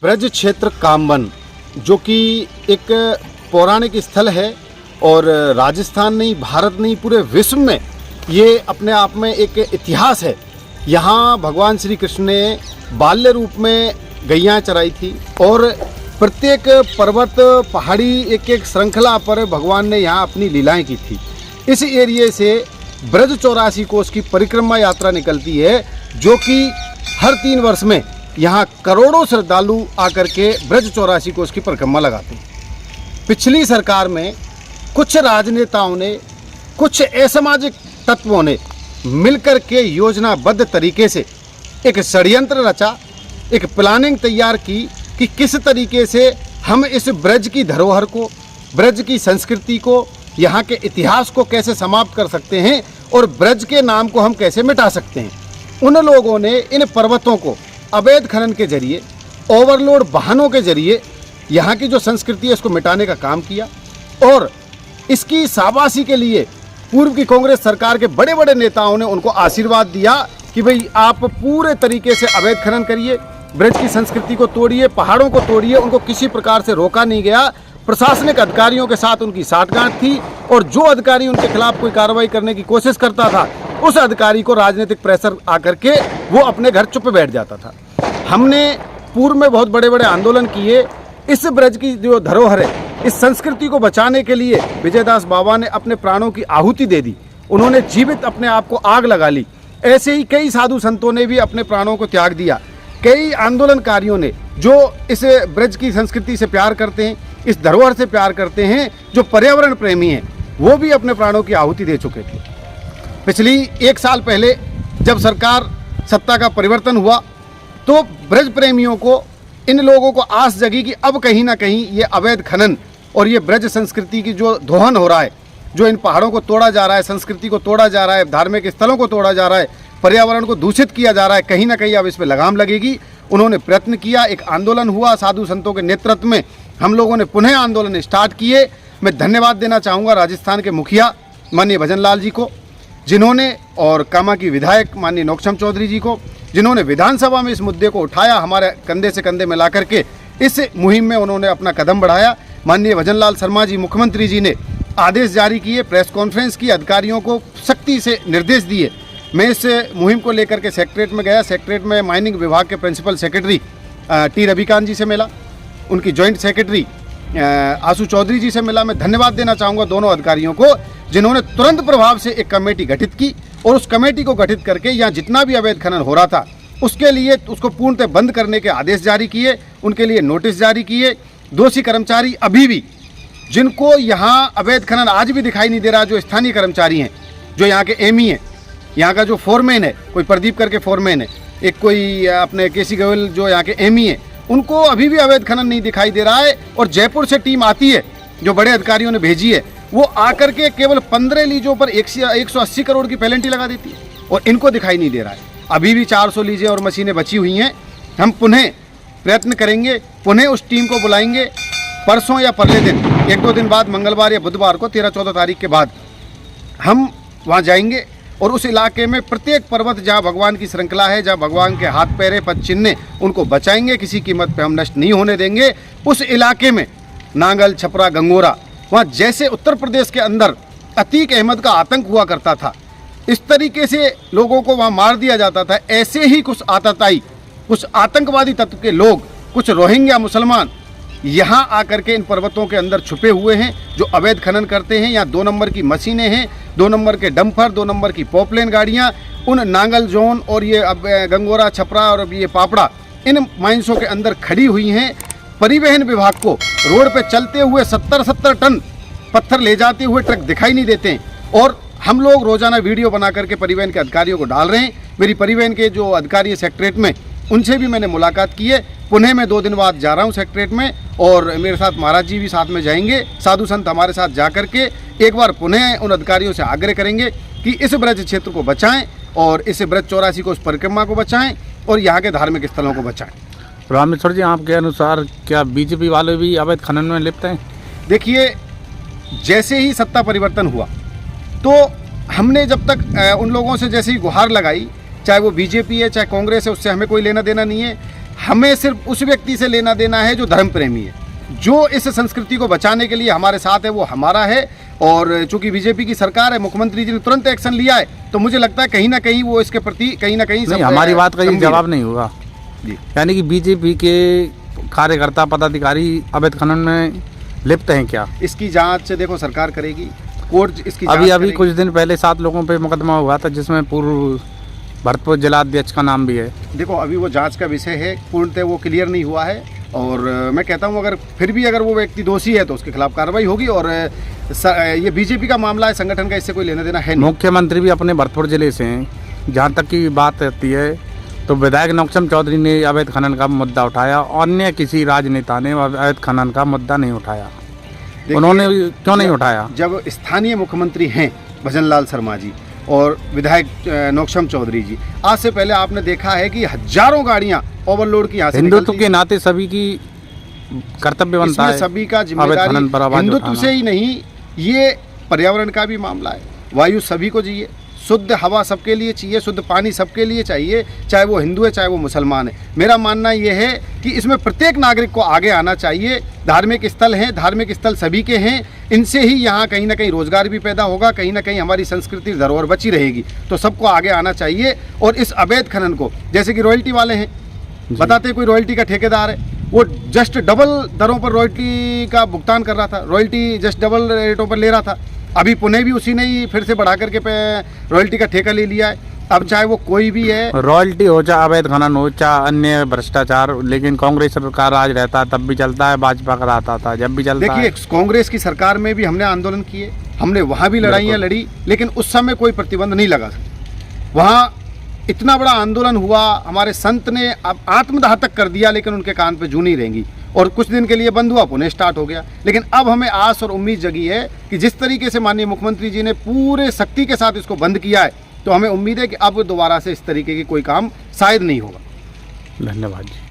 ब्रज क्षेत्र कामवन जो कि एक पौराणिक स्थल है और राजस्थान नहीं, भारत नहीं, पूरे विश्व में ये अपने आप में एक इतिहास है। यहाँ भगवान श्री कृष्ण ने बाल्य रूप में गैयाँ चराई थी और प्रत्येक पर्वत पहाड़ी एक एक श्रृंखला पर भगवान ने यहाँ अपनी लीलाएं की थी। इस एरिए से ब्रज 84 कोस की परिक्रमा यात्रा निकलती है जो कि हर 3 वर्ष में यहाँ करोड़ों श्रद्धालु आकर के ब्रज 84 कोस की परिक्रमा लगाते हैं। पिछली सरकार में कुछ राजनेताओं ने, कुछ असामाजिक तत्वों ने मिलकर के योजनाबद्ध तरीके से एक षड्यंत्र रचा, एक प्लानिंग तैयार की कि किस तरीके से हम इस ब्रज की धरोहर को, ब्रज की संस्कृति को, यहाँ के इतिहास को कैसे समाप्त कर सकते हैं और ब्रज के नाम को हम कैसे मिटा सकते हैं। उन लोगों ने इन पर्वतों को अवैध खनन के जरिए, ओवरलोड वाहनों के जरिए यहाँ की जो संस्कृति है इसको मिटाने का काम किया और इसकी शाबाशी के लिए पूर्व की कांग्रेस सरकार के बड़े बड़े नेताओं ने उनको आशीर्वाद दिया कि भाई आप पूरे तरीके से अवैध खनन करिए, ब्रज की संस्कृति को तोड़िए, पहाड़ों को तोड़िए। उनको किसी प्रकार से रोका नहीं गया। प्रशासनिक अधिकारियों के साथ उनकी साठगांठ थी और जो अधिकारी उनके खिलाफ कोई कार्रवाई करने की कोशिश करता था उस अधिकारी को राजनीतिक प्रेशर आकर के वो अपने घर चुप बैठ जाता था। हमने पूर्व में बहुत बड़े बड़े आंदोलन किए। इस ब्रज की जो धरोहर है, इस संस्कृति को बचाने के लिए विजयदास बाबा ने अपने प्राणों की आहुति दे दी। उन्होंने जीवित अपने आप को आग लगा ली। ऐसे ही कई साधु संतों ने भी अपने प्राणों को त्याग दिया। कई आंदोलनकारियों ने जो इस ब्रज की संस्कृति से प्यार करते हैं, इस धरोहर से प्यार करते हैं, जो पर्यावरण प्रेमी हैं, वो भी अपने प्राणों की आहुति दे चुके थे। पिछली 1 साल पहले जब सरकार सत्ता का परिवर्तन हुआ तो ब्रज प्रेमियों को, इन लोगों को आस जगी कि अब कहीं ना कहीं ये अवैध खनन और ये ब्रज संस्कृति की जो दोहन हो रहा है, जो इन पहाड़ों को तोड़ा जा रहा है, संस्कृति को तोड़ा जा रहा है, धार्मिक स्थलों को तोड़ा जा रहा है, पर्यावरण को दूषित किया जा रहा है, कहीं ना कहीं अब इस पर लगाम लगेगी। उन्होंने प्रयत्न किया, एक आंदोलन हुआ साधु संतों के नेतृत्व में, हम लोगों ने पुनः आंदोलन स्टार्ट किए। मैं धन्यवाद देना चाहूँगा राजस्थान के मुखिया माननीय भजन लाल जी को, जिन्होंने, और कामा की विधायक माननीय नौक्षम चौधरी जी को, जिन्होंने विधानसभा में इस मुद्दे को उठाया, हमारे कंधे से कंधे मिला करके इस मुहिम में उन्होंने अपना कदम बढ़ाया। माननीय भजन लाल शर्मा जी मुख्यमंत्री जी ने आदेश जारी किए, प्रेस कॉन्फ्रेंस की, अधिकारियों को सख्ती से निर्देश दिए। मैं इस मुहिम को लेकर के सेक्रेटरीट में गया। सेक्रेटरीट में माइनिंग विभाग के प्रिंसिपल सेक्रेटरी टी रविकांत जी से मिला, उनकी जॉइंट सेक्रेटरी आशु चौधरी जी से मिला। मैं धन्यवाद देना चाहूँगा दोनों अधिकारियों को, जिन्होंने तुरंत प्रभाव से एक कमेटी गठित की और उस कमेटी को गठित करके यहाँ जितना भी अवैध खनन हो रहा था उसके लिए उसको पूर्णतः बंद करने के आदेश जारी किए, उनके लिए नोटिस जारी किए। दोषी कर्मचारी अभी भी, जिनको यहाँ अवैध खनन आज भी दिखाई नहीं दे रहा, जो स्थानीय कर्मचारी हैं, जो यहाँ के एमई हैं, यहाँ का जो फोरमैन है, कोई प्रदीप करके फोरमैन है, एक कोई अपने केसी गोयल जो यहाँ के एमई है, उनको अभी भी अवैध खनन नहीं दिखाई दे रहा है। और जयपुर से टीम आती है जो बड़े अधिकारियों ने भेजी है, वो आकर के केवल 15 लीजों पर 180 करोड़ की पेनल्टी लगा देती है और इनको दिखाई नहीं दे रहा है। अभी भी 400 लीजें और मशीनें बची हुई हैं। हम पुनः प्रयत्न करेंगे, पुनः उस टीम को बुलाएंगे। परसों या परले दिन, 1-2 दिन बाद, मंगलवार या बुधवार को 13-14 तारीख के बाद हम वहाँ जाएंगे और उस इलाके में प्रत्येक पर्वत जहाँ भगवान की श्रृंखला है, जहाँ भगवान के हाथ पैरे पद चिन्ह, उनको बचाएंगे। किसी कीमत पे हम नष्ट नहीं होने देंगे। उस इलाके में नांगल, छपरा, गंगोरा, वहाँ जैसे उत्तर प्रदेश के अंदर अतीक अहमद का आतंक हुआ करता था, इस तरीके से लोगों को वहाँ मार दिया जाता था, ऐसे ही कुछ आतताई, कुछ आतंकवादी तत्व के लोग, कुछ रोहिंग्या मुसलमान यहाँ आकर के इन पर्वतों के अंदर छुपे हुए हैं, जो अवैध खनन करते हैं। यहाँ 2 नंबर की मशीनें हैं, 2 नंबर के डंपर, 2 नंबर की पॉपलेन गाड़ियाँ उन नांगल जोन और ये अब गंगोरा, छपरा और ये पापड़ा, इन माइंसों के अंदर खड़ी हुई हैं। परिवहन विभाग को रोड पे चलते हुए 70-70 टन पत्थर ले जाते हुए ट्रक दिखाई नहीं देते हैं और हम लोग रोजाना वीडियो बना करके परिवहन के अधिकारियों को डाल रहे हैं। मेरी परिवहन के जो अधिकारी है सेक्रेटरीट में, उनसे भी मैंने मुलाकात की है। पुनः मैं 2 दिन बाद जा रहा हूँ सेक्रेटरीट में और मेरे साथ महाराज जी भी साथ में जाएंगे। साधु संत हमारे साथ जा करके एक बार पुनः उन अधिकारियों से आग्रह करेंगे कि इस ब्रज क्षेत्र को बचाएं और इस ब्रज 84 को, उस परिक्रमा को बचाएं और यहाँ के धार्मिक स्थलों को बचाएं। रामेश्वर जी, आपके अनुसार क्या बीजेपी वाले भी अवैध खनन में लिप्त हैं? देखिए, जैसे ही सत्ता परिवर्तन हुआ तो हमने जब तक उन लोगों से जैसे ही गुहार लगाई, चाहे वो बीजेपी है चाहे कांग्रेस है, उससे हमें कोई लेना देना नहीं है। हमें सिर्फ उस व्यक्ति से लेना देना है जो धर्म प्रेमी है, जो इस संस्कृति को बचाने के लिए हमारे साथ है, वो हमारा है। और चूंकि बीजेपी की सरकार है, मुख्यमंत्री जी ने तुरंत एक्शन लिया है, तो मुझे लगता है कहीं ना कहीं वो इसके प्रति कहीं ना कहीं नहीं, हमारी बात का ये गंभीर जवाब नहीं हुआ। जी। यानी कि बीजेपी के कार्यकर्ता पदाधिकारी अवैध खनन में लिप्त हैं क्या? इसकी जांच देखो सरकार करेगी, कोर्ट इसकी अभी जांच कुछ दिन पहले 7 लोगों पे मुकदमा हुआ था, जिसमें पूर्व भरतपुर जिलाध्यक्ष का नाम भी है। देखो अभी वो जांच का विषय है, पूर्णतः वो क्लियर नहीं हुआ है। और मैं कहता हूँ अगर फिर भी अगर वो व्यक्ति दोषी है तो उसके खिलाफ कार्रवाई होगी। और ये बीजेपी का मामला है, संगठन का इससे कोई लेना देना है नहीं। मुख्यमंत्री भी अपने भरतपुर जिले से हैं। जहाँ तक की बात रहती है तो विधायक नौक्षम चौधरी ने अवैध खनन का मुद्दा उठाया, अन्य किसी राजनेता ने अवैध खनन का मुद्दा नहीं उठाया। उन्होंने क्यों नहीं उठाया? जब स्थानीय मुख्यमंत्री हैं भजन लाल शर्मा जी और विधायक नौक्षम चौधरी जी, आज से पहले आपने देखा है कि हजारों गाड़ियां ओवरलोड की यहाँ से हिंदुत्व के नाते सभी की कर्तव्य बनता है, सभी का जिम्मेदारी हिंदुत्व से ही नहीं, ये पर्यावरण का भी मामला है। वायु सभी को चाहिए, शुद्ध हवा सबके लिए चाहिए, शुद्ध पानी सबके लिए चाहिए, चाहे वो हिंदू है चाहे वो मुसलमान है। मेरा मानना ये है कि इसमें प्रत्येक नागरिक को आगे आना चाहिए। धार्मिक स्थल हैं, धार्मिक स्थल सभी के हैं, इनसे ही यहाँ कहीं ना कहीं रोजगार भी पैदा होगा, कहीं ना कहीं हमारी संस्कृति धरोहर बची रहेगी। तो सबको आगे आना चाहिए। और इस अवैध खनन को, जैसे कि रॉयल्टी वाले हैं, बताते कोई रॉयल्टी का ठेकेदार है, वो जस्ट डबल दरों पर रॉयल्टी का भुगतान कर रहा था, रॉयल्टी जस्ट डबल रेटों पर ले रहा था। अभी पुणे भी उसी ने ही फिर से बढ़ा करके रॉयल्टी का ठेका ले लिया है। अब चाहे वो कोई भी है, रॉयल्टी हो चाहे अवैध खनन हो चाहे अन्य भ्रष्टाचार, लेकिन कांग्रेस का राज रहता है तब भी चलता है, भाजपा का रहता था जब भी चलता है। देखिए कांग्रेस की सरकार में भी हमने आंदोलन किए, हमने वहाँ भी लड़ाइयाँ लड़ी, लेकिन उस समय कोई प्रतिबंध नहीं लगा। वहाँ इतना बड़ा आंदोलन हुआ, हमारे संत ने अब आत्मदाह तक कर दिया, लेकिन उनके कान पे जू नहीं रहेंगी। और कुछ दिन के लिए बंद हुआ, पुनः स्टार्ट हो गया। लेकिन अब हमें आस और उम्मीद जगी है कि जिस तरीके से माननीय मुख्यमंत्री जी ने पूरे शक्ति के साथ इसको बंद किया है, तो हमें उम्मीद है कि अब दोबारा से इस तरीके की कोई काम शायद नहीं होगा। धन्यवाद जी।